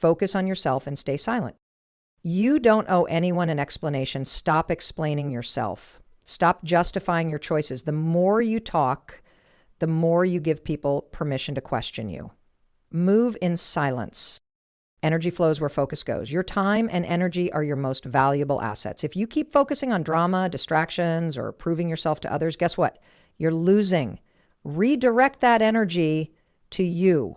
Focus on yourself and stay silent. You don't owe anyone an explanation. Stop explaining yourself. Stop justifying your choices. The more you talk, the more you give people permission to question you. Move in silence. Energy flows where focus goes. Your time and energy are your most valuable assets. If you keep focusing on drama, distractions, or proving yourself to others, guess what? You're losing. Redirect that energy to you.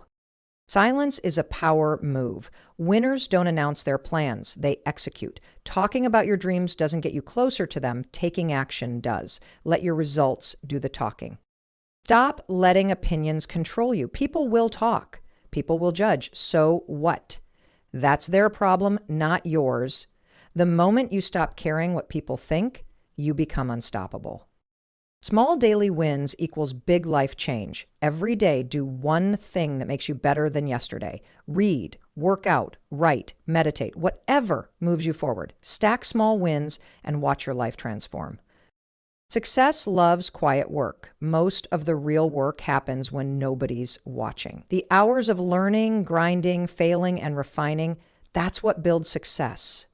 Silence is a power move. Winners don't announce their plans, they execute. Talking about your dreams doesn't get you closer to them, taking action does. Let your results do the talking. Stop letting opinions control you. People will talk. People will judge. So what? That's their problem, not yours. The moment you stop caring what people think, you become unstoppable. Small daily wins equals big life change. Every day, do one thing that makes you better than yesterday. Read, work out, write, meditate, whatever moves you forward. Stack small wins and watch your life transform. Success loves quiet work. Most of the real work happens when nobody's watching. The hours of learning, grinding, failing, and refining, that's what builds success.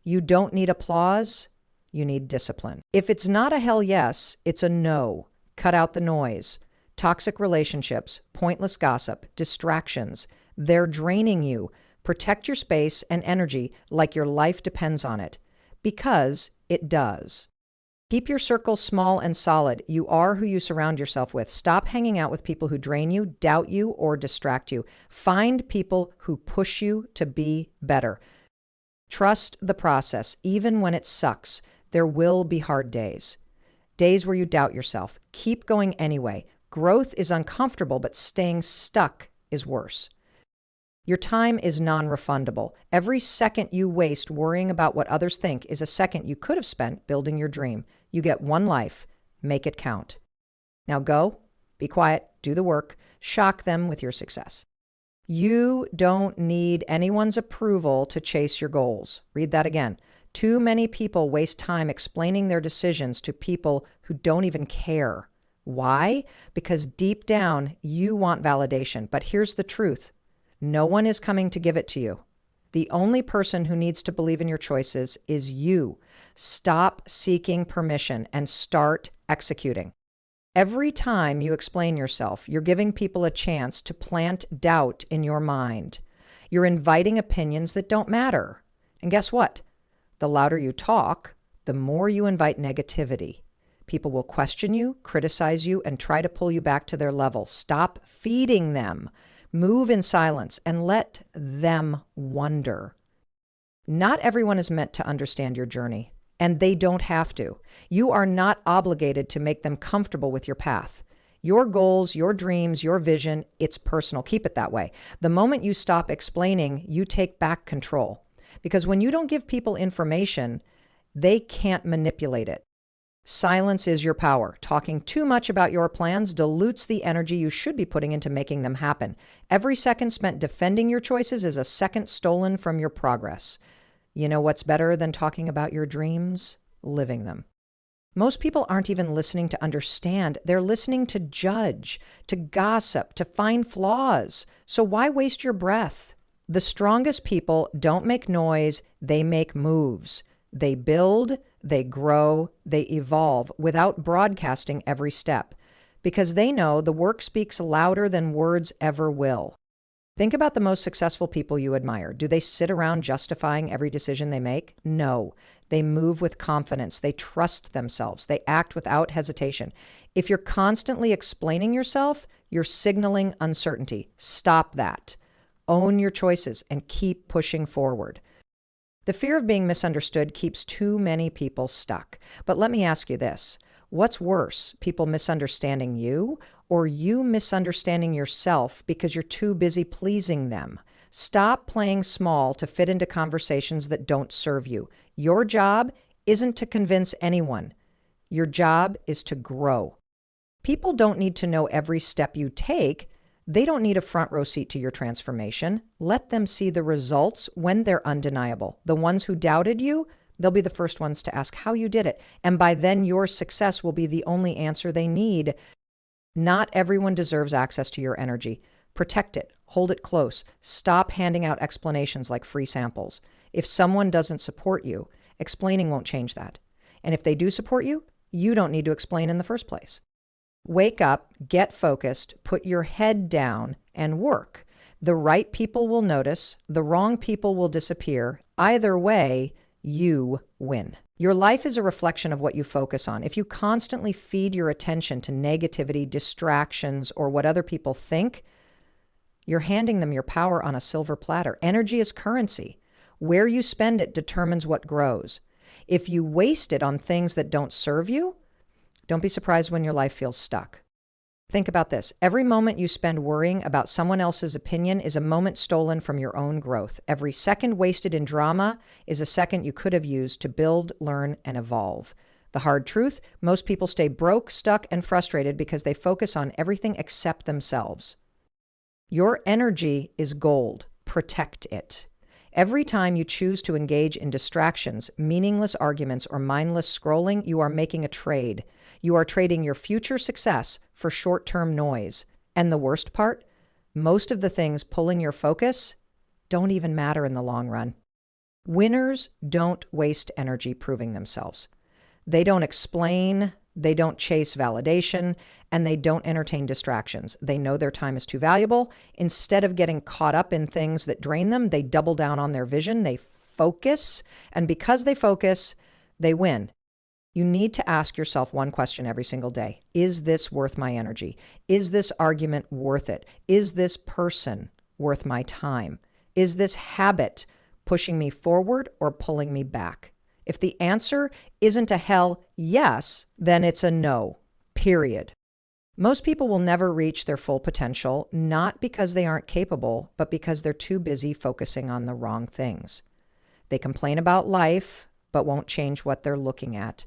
You don't need applause. You need discipline. If it's not a hell yes, it's a no. Cut out the noise. Toxic relationships, pointless gossip, distractions. They're draining you. Protect your space and energy like your life depends on it. Because it does. Keep your circle small and solid. You are who you surround yourself with. Stop hanging out with people who drain you, doubt you, or distract you. Find people who push you to be better. Trust the process, even when it sucks. There will be hard days. Days where you doubt yourself. Keep going anyway. Growth is uncomfortable, but staying stuck is worse. Your time is non-refundable. Every second you waste worrying about what others think is a second you could have spent building your dream. You get one life. Make it count. Now go, be quiet, do the work, shock them with your success. You don't need anyone's approval to chase your goals. Read that again. Too many people waste time explaining their decisions to people who don't even care. Why? Because deep down, you want validation. But here's the truth. No one is coming to give it to you. The only person who needs to believe in your choices is you. Stop seeking permission and start executing. Every time you explain yourself, you're giving people a chance to plant doubt in your mind. You're inviting opinions that don't matter. And guess what? The louder you talk, the more you invite negativity. People will question you, criticize you, and try to pull you back to their level. Stop feeding them. Move in silence and let them wonder. Not everyone is meant to understand your journey, and they don't have to. You are not obligated to make them comfortable with your path. Your goals, your dreams, your vision, it's personal. Keep it that way. The moment you stop explaining, you take back control. Because when you don't give people information, they can't manipulate it. Silence is your power. Talking too much about your plans dilutes the energy you should be putting into making them happen. Every second spent defending your choices is a second stolen from your progress. You know what's better than talking about your dreams? Living them. Most people aren't even listening to understand. They're listening to judge, to gossip, to find flaws. So why waste your breath? The strongest people don't make noise, they make moves. They build, they grow, they evolve without broadcasting every step, because they know the work speaks louder than words ever will. Think about the most successful people you admire. Do they sit around justifying every decision they make? No. They move with confidence. They trust themselves. They act without hesitation. If you're constantly explaining yourself, you're signaling uncertainty. Stop that. Own your choices and keep pushing forward. The fear of being misunderstood keeps too many people stuck. But let me ask you this. What's worse, people misunderstanding you or you misunderstanding yourself because you're too busy pleasing them? Stop playing small to fit into conversations that don't serve you. Your job isn't to convince anyone. Your job is to grow. People don't need to know every step you take. They don't need a front row seat to your transformation. Let them see the results when they're undeniable. The ones who doubted you, they'll be the first ones to ask how you did it. And by then, your success will be the only answer they need. Not everyone deserves access to your energy. Protect it. Hold it close. Stop handing out explanations like free samples. If someone doesn't support you, explaining won't change that. And if they do support you, you don't need to explain in the first place. Wake up, get focused, put your head down, and work. The right people will notice, the wrong people will disappear. Either way, you win. Your life is a reflection of what you focus on. If you constantly feed your attention to negativity, distractions, or what other people think, you're handing them your power on a silver platter. Energy is currency. Where you spend it determines what grows. If you waste it on things that don't serve you, don't be surprised when your life feels stuck. Think about this. Every moment you spend worrying about someone else's opinion is a moment stolen from your own growth. Every second wasted in drama is a second you could have used to build, learn, and evolve. The hard truth, most people stay broke, stuck, and frustrated because they focus on everything except themselves. Your energy is gold. Protect it. Every time you choose to engage in distractions, meaningless arguments, or mindless scrolling, you are making a trade. You are trading your future success for short-term noise. And the worst part, most of the things pulling your focus don't even matter in the long run. Winners don't waste energy proving themselves. They don't explain, they don't chase validation, and they don't entertain distractions. They know their time is too valuable. Instead of getting caught up in things that drain them, they double down on their vision, they focus, and because they focus, they win. You need to ask yourself one question every single day. Is this worth my energy? Is this argument worth it? Is this person worth my time? Is this habit pushing me forward or pulling me back? If the answer isn't a hell yes, then it's a no, period. Most people will never reach their full potential, not because they aren't capable, but because they're too busy focusing on the wrong things. They complain about life, but won't change what they're looking at.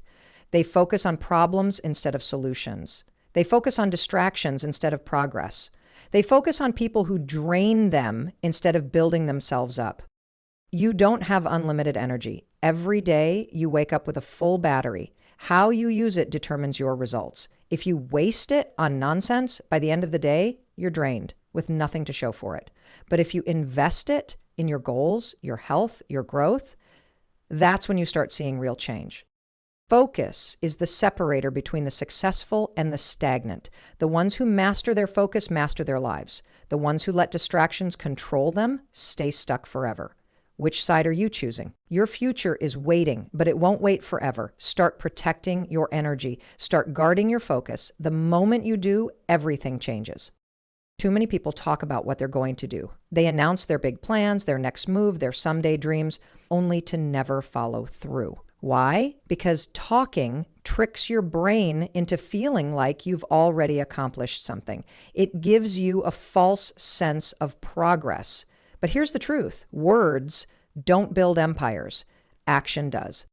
They focus on problems instead of solutions. They focus on distractions instead of progress. They focus on people who drain them instead of building themselves up. You don't have unlimited energy. Every day you wake up with a full battery. How you use it determines your results. If you waste it on nonsense, by the end of the day, you're drained with nothing to show for it. But if you invest it in your goals, your health, your growth, that's when you start seeing real change. Focus is the separator between the successful and the stagnant. The ones who master their focus master their lives. The ones who let distractions control them stay stuck forever. Which side are you choosing? Your future is waiting, but it won't wait forever. Start protecting your energy. Start guarding your focus. The moment you do, everything changes. Too many people talk about what they're going to do. They announce their big plans, their next move, their someday dreams, only to never follow through. Why? Because talking tricks your brain into feeling like you've already accomplished something. It gives you a false sense of progress. But here's the truth. Words don't build empires. Action does.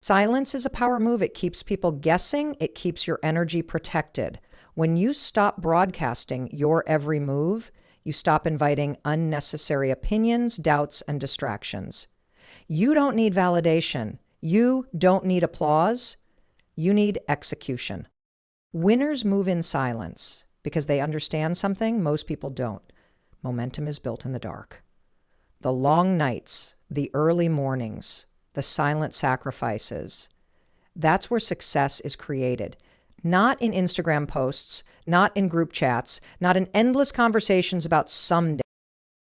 Silence is a power move. It keeps people guessing. It keeps your energy protected. When you stop broadcasting your every move, you stop inviting unnecessary opinions, doubts, and distractions. You don't need validation. You don't need applause. You need execution. Winners move in silence because they understand something most people don't. Momentum is built in the dark. The long nights, the early mornings, the silent sacrifices, that's where success is created. Not in Instagram posts, not in group chats, not in endless conversations about someday.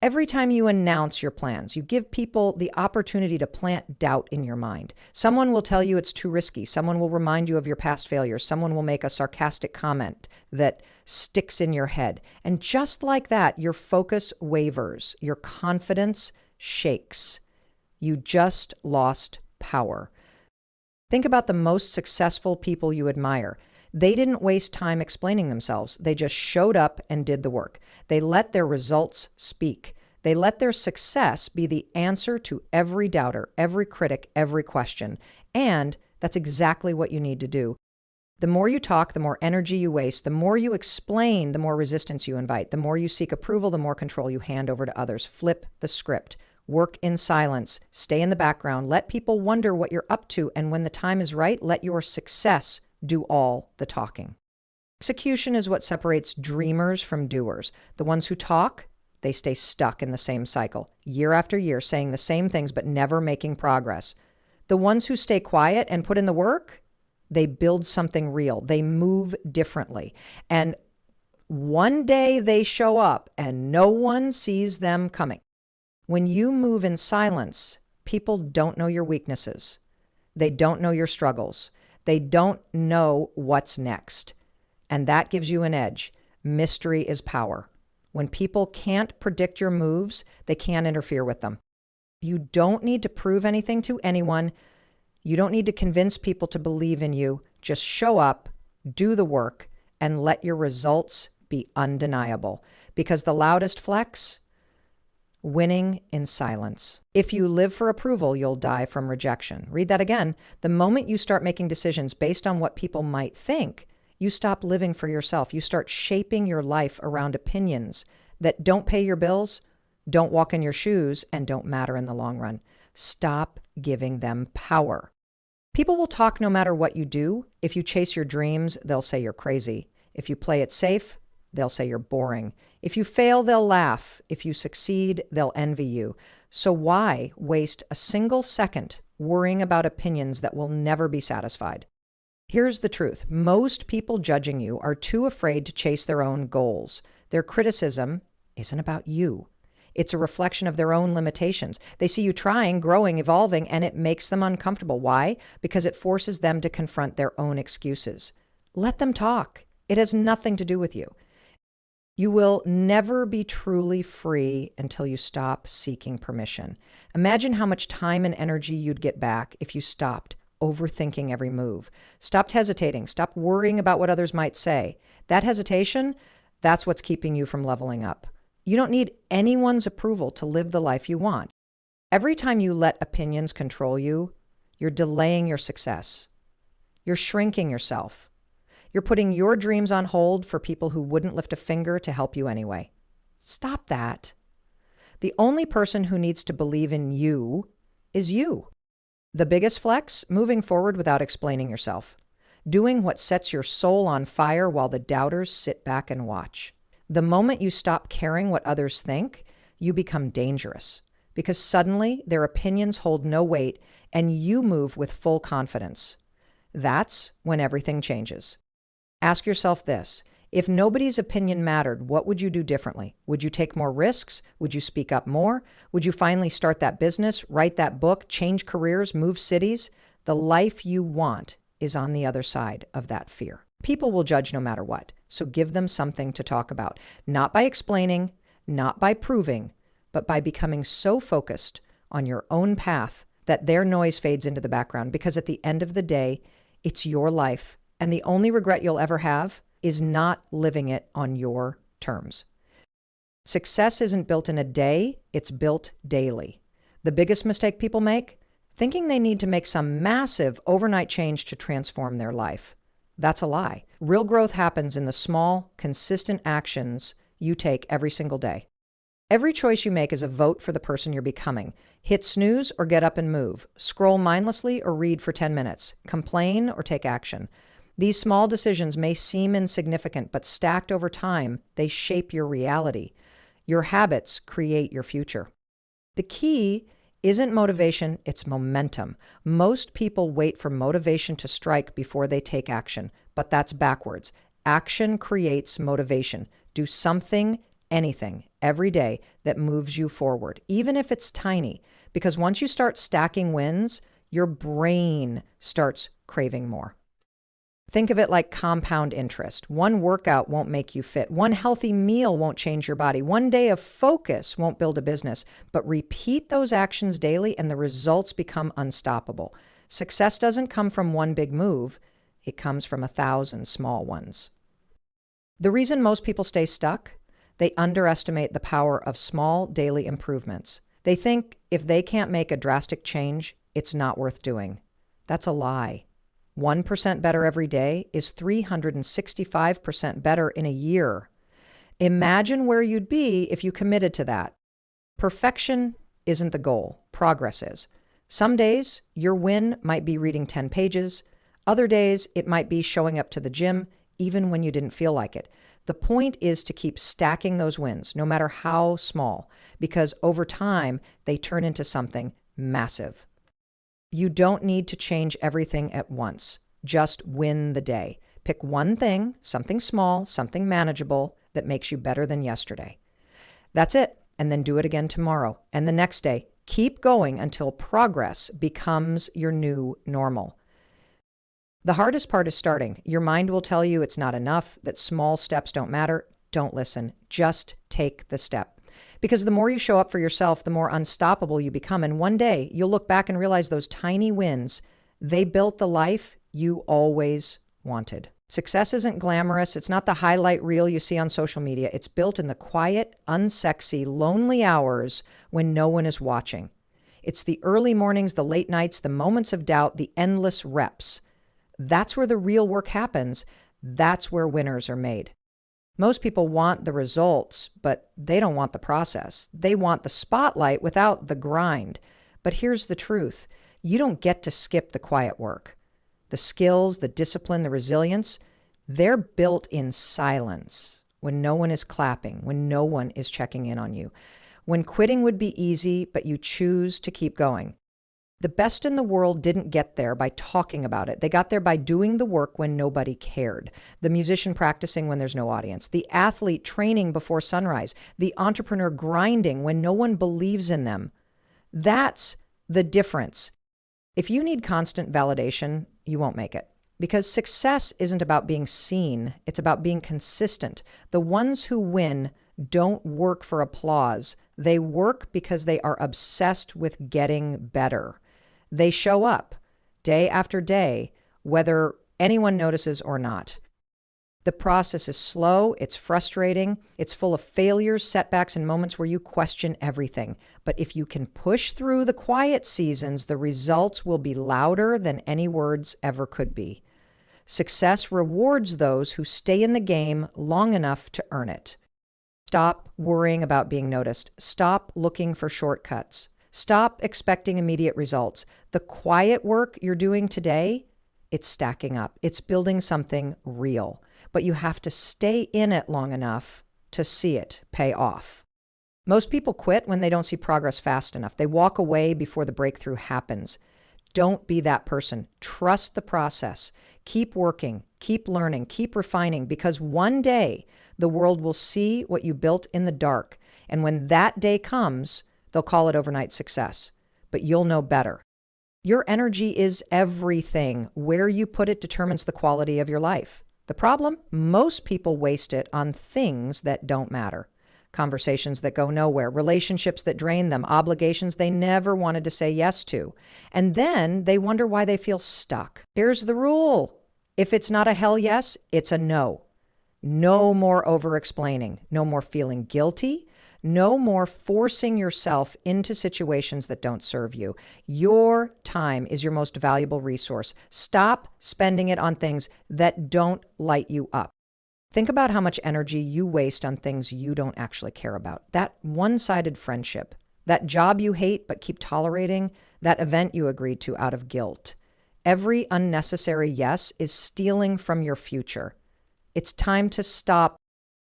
Every time you announce your plans, you give people the opportunity to plant doubt in your mind. Someone will tell you it's too risky. Someone will remind you of your past failures. Someone will make a sarcastic comment that sticks in your head. And just like that, your focus wavers. Your confidence shakes. You just lost power. Think about the most successful people you admire. They didn't waste time explaining themselves. They just showed up and did the work. They let their results speak. They let their success be the answer to every doubter, every critic, every question. And that's exactly what you need to do. The more you talk, the more energy you waste. The more you explain, the more resistance you invite. The more you seek approval, the more control you hand over to others. Flip the script. Work in silence. Stay in the background. Let people wonder what you're up to. And when the time is right, let your success do all the talking. Execution is what separates dreamers from doers. The ones who talk, they stay stuck in the same cycle, year after year, saying the same things but never making progress. The ones who stay quiet and put in the work, they build something real. They move differently. And one day they show up and no one sees them coming. When you move in silence, people don't know your weaknesses. They don't know your struggles. They don't know what's next. And that gives you an edge. Mystery is power. When people can't predict your moves, they can't interfere with them. You don't need to prove anything to anyone. You don't need to convince people to believe in you. Just show up, do the work, and let your results be undeniable. Because the loudest flex, winning in silence. If you live for approval, you'll die from rejection. Read that again. The moment you start making decisions based on what people might think, you stop living for yourself. You start shaping your life around opinions that don't pay your bills, don't walk in your shoes, and don't matter in the long run. Stop giving them power. People will talk no matter what you do. If you chase your dreams, they'll say you're crazy. If you play it safe, they'll say you're boring. If you fail, they'll laugh. If you succeed, they'll envy you. So why waste a single second worrying about opinions that will never be satisfied? Here's the truth. Most people judging you are too afraid to chase their own goals. Their criticism isn't about you. It's a reflection of their own limitations. They see you trying, growing, evolving, and it makes them uncomfortable. Why? Because it forces them to confront their own excuses. Let them talk. It has nothing to do with you. You will never be truly free until you stop seeking permission. Imagine how much time and energy you'd get back if you stopped overthinking every move. Stopped hesitating. Stop worrying about what others might say. That hesitation, that's what's keeping you from leveling up. You don't need anyone's approval to live the life you want. Every time you let opinions control you, you're delaying your success. You're shrinking yourself. You're putting your dreams on hold for people who wouldn't lift a finger to help you anyway. Stop that. The only person who needs to believe in you is you. The biggest flex, moving forward without explaining yourself. Doing what sets your soul on fire while the doubters sit back and watch. The moment you stop caring what others think, you become dangerous because suddenly their opinions hold no weight and you move with full confidence. That's when everything changes. Ask yourself this. If nobody's opinion mattered, what would you do differently? Would you take more risks? Would you speak up more? Would you finally start that business, write that book, change careers, move cities? The life you want is on the other side of that fear. People will judge no matter what, so give them something to talk about. Not by explaining, not by proving, but by becoming so focused on your own path that their noise fades into the background. Because at the end of the day, it's your life, and the only regret you'll ever have is not living it on your terms. Success isn't built in a day, it's built daily. The biggest mistake people make? Thinking they need to make some massive overnight change to transform their life. That's a lie. Real growth happens in the small, consistent actions you take every single day. Every choice you make is a vote for the person you're becoming. Hit snooze or get up and move. Scroll mindlessly or read for 10 minutes. Complain or take action. These small decisions may seem insignificant, but stacked over time, they shape your reality. Your habits create your future. The key isn't motivation, it's momentum. Most people wait for motivation to strike before they take action, but that's backwards. Action creates motivation. Do something, anything, every day that moves you forward, even if it's tiny, because once you start stacking wins, your brain starts craving more. Think of it like compound interest. One workout won't make you fit. One healthy meal won't change your body. One day of focus won't build a business. But repeat those actions daily and the results become unstoppable. Success doesn't come from one big move. It comes from 1,000 small ones. The reason most people stay stuck, they underestimate the power of small daily improvements. They think if they can't make a drastic change, it's not worth doing. That's a lie. 1% better every day is 365% better in a year. Imagine where you'd be if you committed to that. Perfection isn't the goal. Progress is. Some days, your win might be reading 10 pages. Other days, it might be showing up to the gym, even when you didn't feel like it. The point is to keep stacking those wins, no matter how small, because over time, they turn into something massive. You don't need to change everything at once. Just win the day. Pick one thing, something small, something manageable, that makes you better than yesterday. That's it. And then do it again tomorrow and the next day. Keep going until progress becomes your new normal. The hardest part is starting. Your mind will tell you it's not enough, that small steps don't matter. Don't listen. Just take the step. Because the more you show up for yourself, the more unstoppable you become. And one day you'll look back and realize those tiny wins, they built the life you always wanted. Success isn't glamorous. It's not the highlight reel you see on social media. It's built in the quiet, unsexy, lonely hours when no one is watching. It's the early mornings, the late nights, the moments of doubt, the endless reps. That's where the real work happens. That's where winners are made. Most people want the results, but they don't want the process. They want the spotlight without the grind. But here's the truth. You don't get to skip the quiet work. The skills, the discipline, the resilience, they're built in silence, when no one is clapping, when no one is checking in on you, when quitting would be easy, but you choose to keep going. The best in the world didn't get there by talking about it. They got there by doing the work when nobody cared. The musician practicing when there's no audience. The athlete training before sunrise. The entrepreneur grinding when no one believes in them. That's the difference. If you need constant validation, you won't make it. Because success isn't about being seen. It's about being consistent. The ones who win don't work for applause. They work because they are obsessed with getting better. They show up day after day, whether anyone notices or not. The process is slow, it's frustrating, it's full of failures, setbacks, and moments where you question everything. But if you can push through the quiet seasons, the results will be louder than any words ever could be. Success rewards those who stay in the game long enough to earn it. Stop worrying about being noticed. Stop looking for shortcuts. Stop expecting immediate results. The quiet work you're doing today, it's stacking up. It's building something real. But you have to stay in it long enough to see it pay off. Most people quit when they don't see progress fast enough. They walk away before the breakthrough happens. Don't be that person. Trust the process. Keep working, keep learning, keep refining, because one day the world will see what you built in the dark. And when that day comes, they'll call it overnight success. But you'll know better. Your energy is everything. Where you put it determines the quality of your life. The problem? Most people waste it on things that don't matter. Conversations that go nowhere, relationships that drain them, obligations they never wanted to say yes to. And then they wonder why they feel stuck. Here's the rule. If it's not a hell yes, it's a no. No more over-explaining. No more feeling guilty. No more forcing yourself into situations that don't serve you. Your time is your most valuable resource. Stop spending it on things that don't light you up. Think about how much energy you waste on things you don't actually care about. That one-sided friendship, that job you hate but keep tolerating, that event you agreed to out of guilt. Every unnecessary yes is stealing from your future. It's time to stop.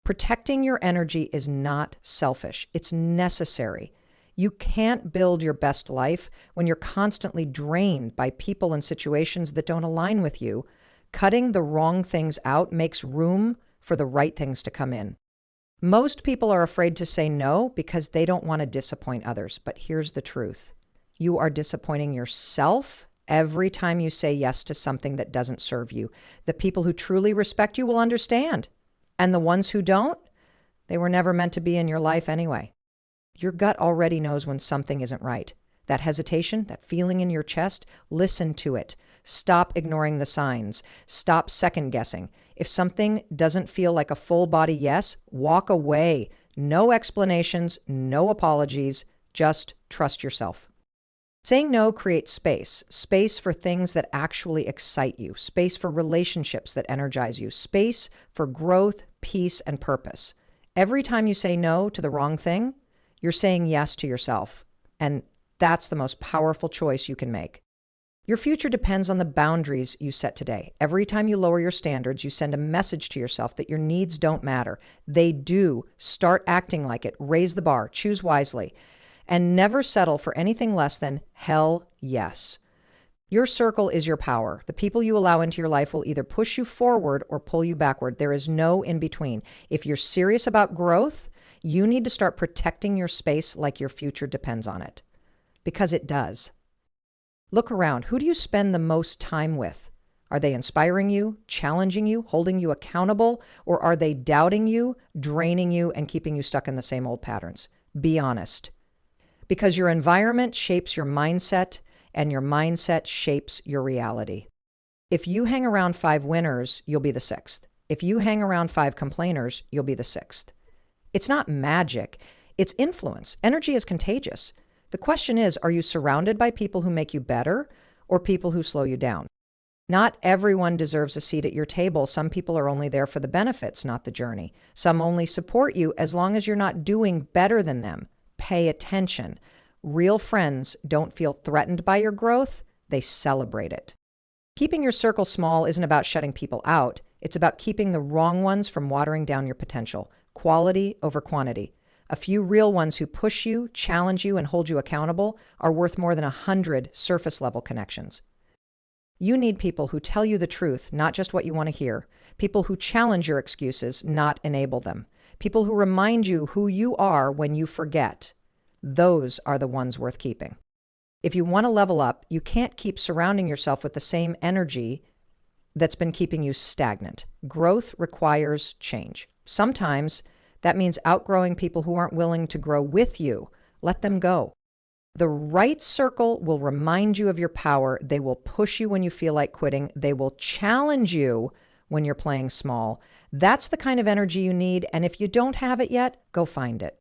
Protecting your energy is not selfish. It's necessary. You can't build your best life when you're constantly drained by people and situations that don't align with you. Cutting the wrong things out makes room for the right things to come in. Most people are afraid to say no because they don't want to disappoint others. But here's the truth. You are disappointing yourself every time you say yes to something that doesn't serve you. The people who truly respect you will understand. And the ones who don't, they were never meant to be in your life anyway. Your gut already knows when something isn't right. That hesitation, that feeling in your chest, listen to it. Stop ignoring the signs. Stop second guessing. If something doesn't feel like a full body yes, walk away. No explanations, no apologies. Just trust yourself. Saying no creates space. Space for things that actually excite you. Space for relationships that energize you. Space for growth, peace, and purpose. Every time you say no to the wrong thing, you're saying yes to yourself. And that's the most powerful choice you can make. Your future depends on the boundaries you set today. Every time you lower your standards, you send a message to yourself that your needs don't matter. They do. Start acting like it. Raise the bar. Choose wisely. And never settle for anything less than hell yes. Your circle is your power. The people you allow into your life will either push you forward or pull you backward. There is no in between. If you're serious about growth, you need to start protecting your space like your future depends on it. Because it does. Look around. Who do you spend the most time with? Are they inspiring you, challenging you, holding you accountable, or are they doubting you, draining you, and keeping you stuck in the same old patterns? Be honest. Because your environment shapes your mindset, and your mindset shapes your reality. If you hang around 5 winners, you'll be the 6th. If you hang around 5 complainers, you'll be the 6th. It's not magic. It's influence. Energy is contagious. The question is, are you surrounded by people who make you better or people who slow you down? Not everyone deserves a seat at your table. Some people are only there for the benefits, not the journey. Some only support you as long as you're not doing better than them. Pay attention. Real friends don't feel threatened by your growth. They celebrate it. Keeping your circle small isn't about shutting people out. It's about keeping the wrong ones from watering down your potential. Quality over quantity. A few real ones who push you, challenge you, and hold you accountable are worth more than 100 surface-level connections. You need people who tell you the truth, not just what you want to hear. People who challenge your excuses, not enable them. People who remind you who you are when you forget. Those are the ones worth keeping. If you want to level up, you can't keep surrounding yourself with the same energy that's been keeping you stagnant. Growth requires change. Sometimes that means outgrowing people who aren't willing to grow with you. Let them go. The right circle will remind you of your power. They will push you when you feel like quitting. They will challenge you when you're playing small. That's the kind of energy you need, and if you don't have it yet, go find it.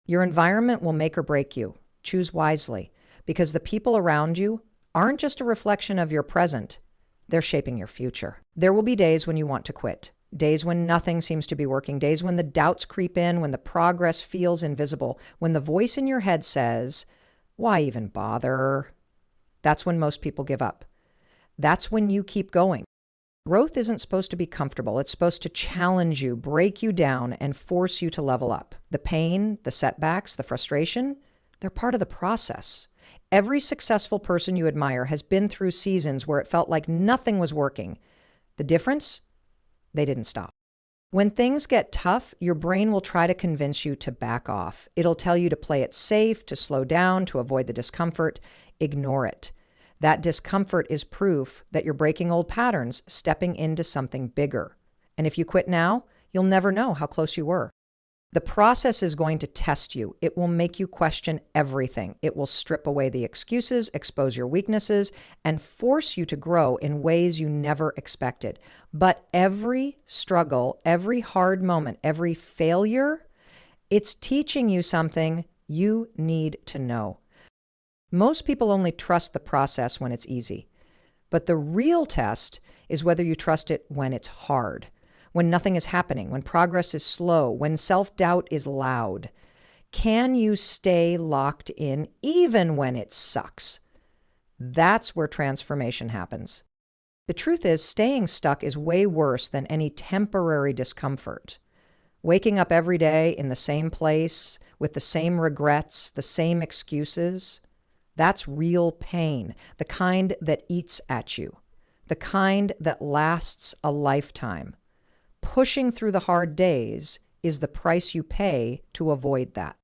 Your environment will make or break you. Choose wisely, because the people around you aren't just a reflection of your present. They're shaping your future. There will be days when you want to quit. Days when nothing seems to be working, days when the doubts creep in, when the progress feels invisible, when the voice in your head says, why even bother? That's when most people give up. That's when you keep going. Growth isn't supposed to be comfortable. It's supposed to challenge you, break you down, and force you to level up. The pain, the setbacks, the frustration, they're part of the process. Every successful person you admire has been through seasons where it felt like nothing was working. The difference? They didn't stop. When things get tough, your brain will try to convince you to back off. It'll tell you to play it safe, to slow down, to avoid the discomfort. Ignore it. That discomfort is proof that you're breaking old patterns, stepping into something bigger. And if you quit now, you'll never know how close you were. The process is going to test you. It will make you question everything. It will strip away the excuses, expose your weaknesses, and force you to grow in ways you never expected. But every struggle, every hard moment, every failure, it's teaching you something you need to know. Most people only trust the process when it's easy. But the real test is whether you trust it when it's hard. When nothing is happening, when progress is slow, when self-doubt is loud. Can you stay locked in even when it sucks? That's where transformation happens. The truth is, staying stuck is way worse than any temporary discomfort. Waking up every day in the same place, with the same regrets, the same excuses, that's real pain, the kind that eats at you, the kind that lasts a lifetime. Pushing through the hard days is the price you pay to avoid that.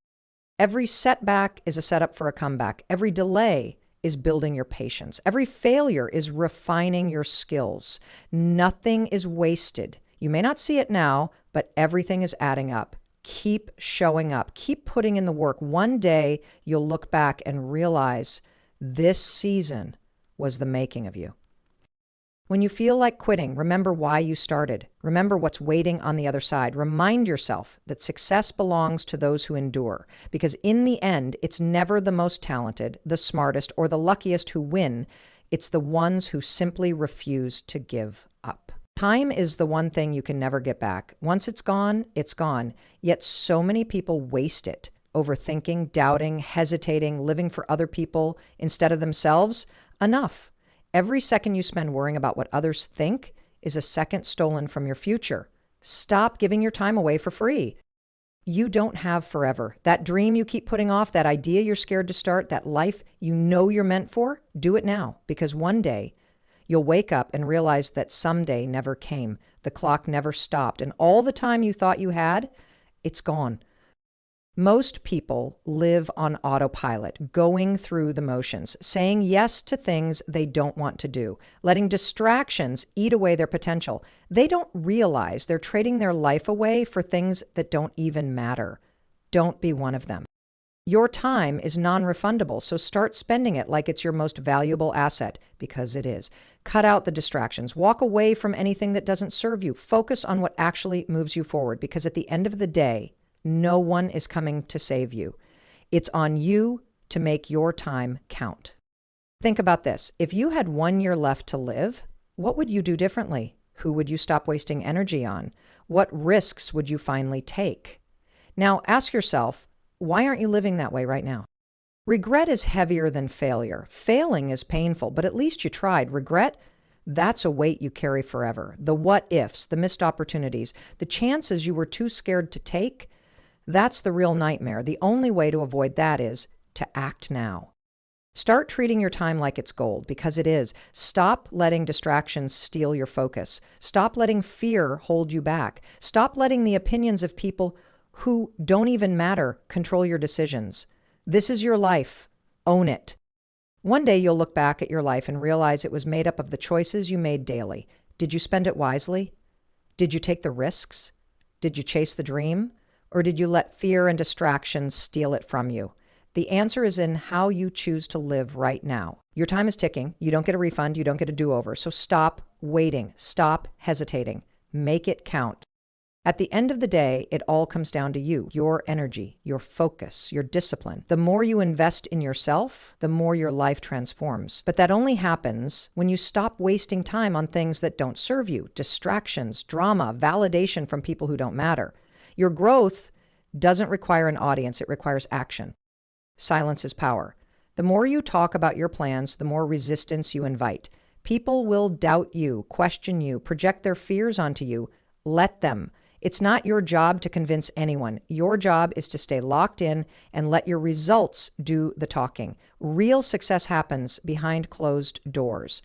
Every setback is a setup for a comeback. Every delay is building your patience. Every failure is refining your skills. Nothing is wasted. You may not see it now, but everything is adding up. Keep showing up. Keep putting in the work. One day you'll look back and realize this season was the making of you. When you feel like quitting, remember why you started. Remember what's waiting on the other side. Remind yourself that success belongs to those who endure, because in the end, it's never the most talented, the smartest, or the luckiest who win. It's the ones who simply refuse to give up. Time is the one thing you can never get back. Once it's gone, yet so many people waste it, overthinking, doubting, hesitating, living for other people instead of themselves. Enough. Every second you spend worrying about what others think is a second stolen from your future. Stop giving your time away for free. You don't have forever. That dream you keep putting off, that idea you're scared to start, that life you know you're meant for, do it now, because one day you'll wake up and realize that someday never came. The clock never stopped, and all the time you thought you had, it's gone. Most people live on autopilot, going through the motions, saying yes to things they don't want to do, letting distractions eat away their potential. They don't realize they're trading their life away for things that don't even matter. Don't be one of them. Your time is non-refundable, so start spending it like it's your most valuable asset, because it is. Cut out the distractions. Walk away from anything that doesn't serve you. Focus on what actually moves you forward, because at the end of the day, no one is coming to save you. It's on you to make your time count. Think about this. If you had 1 year left to live, what would you do differently? Who would you stop wasting energy on? What risks would you finally take? Now ask yourself, why aren't you living that way right now? Regret is heavier than failure. Failing is painful, but at least you tried. Regret, that's a weight you carry forever. The what ifs, the missed opportunities, the chances you were too scared to take, that's the real nightmare. The only way to avoid that is to act now. Start treating your time like it's gold, because it is. Stop letting distractions steal your focus. Stop letting fear hold you back. Stop letting the opinions of people who don't even matter control your decisions. This is your life. Own it. One day you'll look back at your life and realize it was made up of the choices you made daily. Did you spend it wisely? Did you take the risks? Did you chase the dream? Or did you let fear and distractions steal it from you? The answer is in how you choose to live right now. Your time is ticking. You don't get a refund. You don't get a do-over. So stop waiting. Stop hesitating. Make it count. At the end of the day, it all comes down to you, your energy, your focus, your discipline. The more you invest in yourself, the more your life transforms. But that only happens when you stop wasting time on things that don't serve you, distractions, drama, validation from people who don't matter. Your growth doesn't require an audience, it requires action. Silence is power. The more you talk about your plans, the more resistance you invite. People will doubt you, question you, project their fears onto you. Let them. It's not your job to convince anyone. Your job is to stay locked in and let your results do the talking. Real success happens behind closed doors.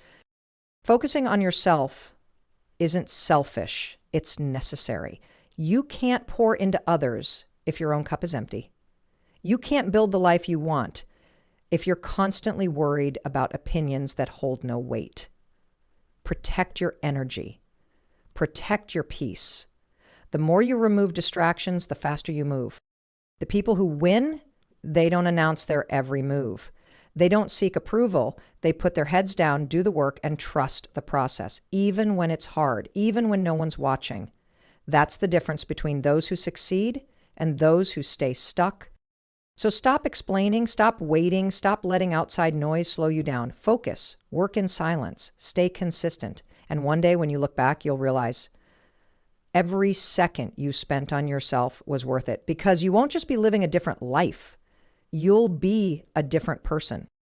Focusing on yourself isn't selfish, it's necessary. You can't pour into others if your own cup is empty. You can't build the life you want if you're constantly worried about opinions that hold no weight. Protect your energy. Protect your peace. The more you remove distractions, the faster you move. The people who win, they don't announce their every move. They don't seek approval. They put their heads down, do the work, and trust the process, even when it's hard, even when no one's watching. That's the difference between those who succeed and those who stay stuck. So stop explaining, stop waiting, stop letting outside noise slow you down. Focus, work in silence, stay consistent. And one day when you look back, you'll realize every second you spent on yourself was worth it, because you won't just be living a different life. You'll be a different person.